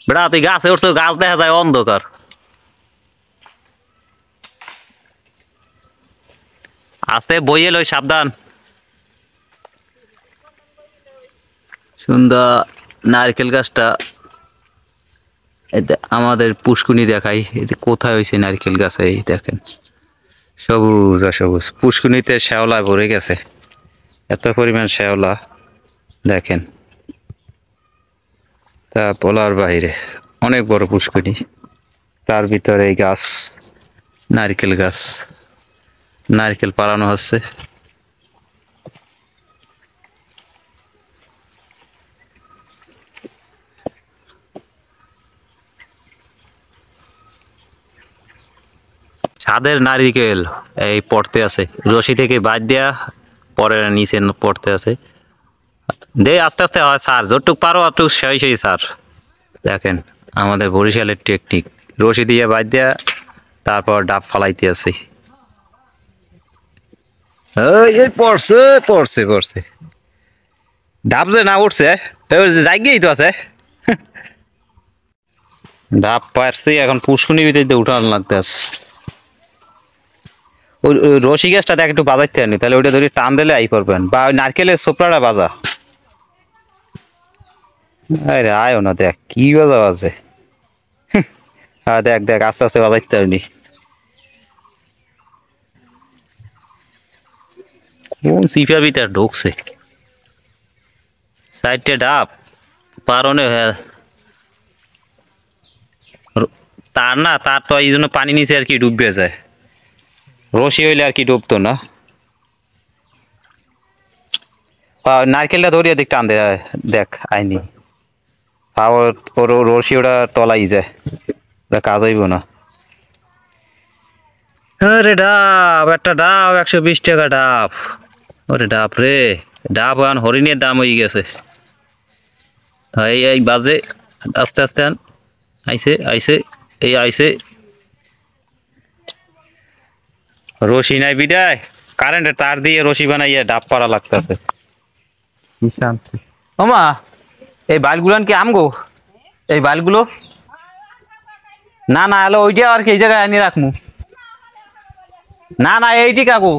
বেড়া তুই গাছে উঠছো, গাছ দেখা যায় অন্ধকার। আস্তে বইয়ে লই, সাবধান। সুন্দর নারকেল গাছটা আমাদের পুষ্কুনি দেখাই, এই যে কোথায় হয়েছে নারকেল গাছ, এই দেখেন সবুজ আর সবুজ। পুষ্কুনিতে শ্যাওলা ভরে গেছে, এত পরিমাণ শ্যাওলা দেখেন, তা বলার বাইরে। অনেক বড় পুষ্কুনি, তার ভিতরে এই গাছ, নারকেল গাছ, নারকেল পাড়ানো হচ্ছে। ছাদের নারিকেল এই পড়তে আছে, রশি থেকে বাদ দিয়া পরে নিচে পড়তে আছে। দে আস্তে আস্তে হয় স্যার, যতটুক পারো অতটুক সেই সেই স্যার। দেখেন আমাদের বরিশালের টেকনিক, রশি দিয়ে বাদ দিয়া তারপর ডাব ফালাইতে আছে। এই পড়ছে পড়ছে পড়ছে, ডাব যে না উঠছে জায়গায় তো আছে। ডাব পারছি, এখন পুষ্কুনি ভিতরে উঠানো লাগতে আছে। ওই ওই রশি গাছটা দেখ একটু বাজাইতে আনি, তাহলে ওইটা ধরে টান দিলে আই পারবেন, বা ওই নারকেলের সোপড়াটা বাজা। আরে আয়ো না, দেখ কি বাজা বাজে। হ্যাঁ দেখ দেখ, আস্তে আস্তে বাজাইতে আনি। কোন সিফা ভিতরে ঢুকছে, সাইডে ডাব পারনে হ্যাঁ। তার না, তার তো এই জন্য পানি নিচে আর কি ডুববে যায়, রশি হইলে আর কি ডুবতো না। নারকেলটা ধরিয়ে দেখ, টান দে, দেখ আইনি। ওর রশি ওটা তলাই যায়, ওটা কাজ হইব না। আরে ডাব, একটা ডাব 120 টাকা ডাব। ওরে ডাব রে, ডাব আন হরিণের দাম হয়ে গেছে। এই এই বাজে, আস্তে আস্তে আন। আইসে আইসে, এই আইসে। রশি নাই বিদায়, কারেন্টের তার দিয়ে রশি বানাইয়া ডাব পাড়া লাগতেছে। কি শান্তি। ওমা, এই বালগুলান কি আমগো? এই বালগুলো না না হলো ওইটা আর কি, এই জায়গায় আনি রাখমু। না না এইটি কাকু,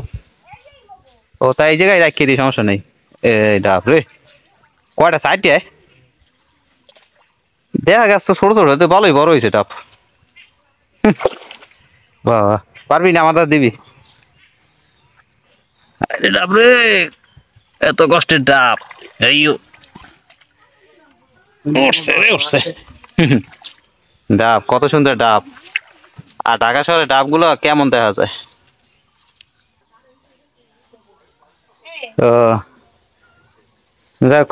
ও তাই এই জায়গায় রাখিয়ে দিই, সমস্যা নেই। এই ডাব রে, কয়টা সাইডে দেখা গেছে তো, ছোট ছোট তো ভালোই বড় হয়েছে ডাব। বাবা, পারবি না আমাদের দিবি। আরে ডাব রে, এত কষ্টের ডাব। এই উঠছে রে উঠছে। ডাব কত সুন্দর ডাব, আর ঢাকা শহরে ডাবগুলো কেমন দেখা যায়। তো যাক,